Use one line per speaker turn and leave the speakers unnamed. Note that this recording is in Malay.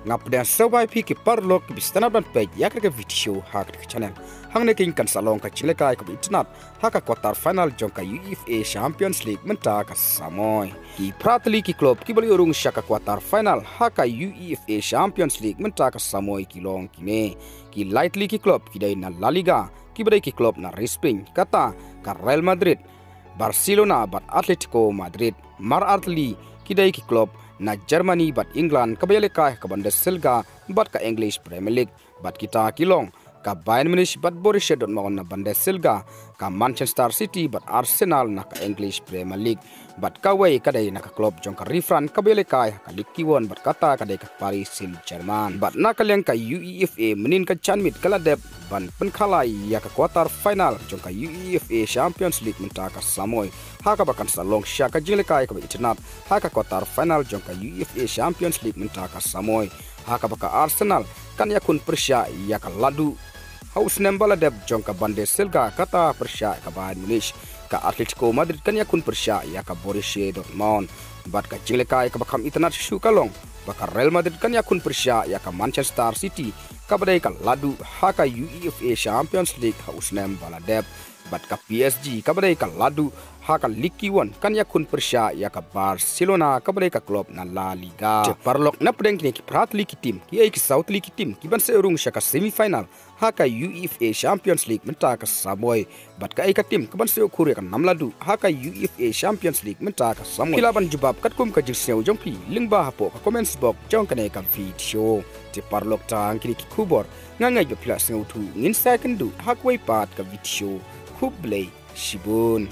ngap dan sabai pi ki parlok ki bistana ban peit yak ke video hak ke channel hangne king kan salong ka chileka ka internet haka quarter final jongka UEFA Champions League menta ka samoy ki pratli ki club ki bali urung shaka quarter final haka UEFA Champions League menta ka samoy ki long kine ki lightly ki club ki dai na La Liga ki bali ki club na Spain kata ka Real Madrid Barcelona bat Atletico Madrid mar artli ki dai ki club na Germany bat England kabayale ka Bundesliga bat ka English Premier League bat kita kilong ka Bayern Munich bat Borussia Dortmund na Bundesliga ka Manchester City bat Arsenal na ka English Premier League bat kawai kadai na ka club jong ka refran kabayale ka likiwon bat kata kadai ka Paris Saint-Germain bat nakaleng ka UEFA menin ka chanmit kala dep ban penkhalai ya ka quarter final jong ka UEFA Champions League menta ka samoy haka bakan salong syaka jileka ka internet haka quarter final jong ka UEFA Champions League menta ka samoy haka baka Arsenal kan yakun persya ya ka ladu haus nembala deb jong ka Bundesliga kata persya ka Bayern Munich ka Atletico Madrid kan yakun persya ya ka Borussia Dortmund bat ka jileka ka bakam internet shu kalong baka Real Madrid kan yakun persya ya ka Manchester City ka badai ka ladu haka UEFA Champions League haus nembala deb bat ka PSG ka badai ka ladu haka likiwan kan yakun persya ya ka Barcelona ka badai ka club na La Liga parlok na pedeng kini ki prat liki tim ki ai ki South liki tim ki ban seurung syaka semifinal haka UEFA Champions League menta ka samoy bat ka ai ka tim ka ban seu khuri ka namladu haka UEFA Champions League menta ka samoy kilaban jubab kat kum ka jirseu jongpi lingba hapo ka comments box jong ka ne ka video ti parlok tang kini ki kubor ngangai be pila seu tu ngin second du hakwai pat ka video kublei shibun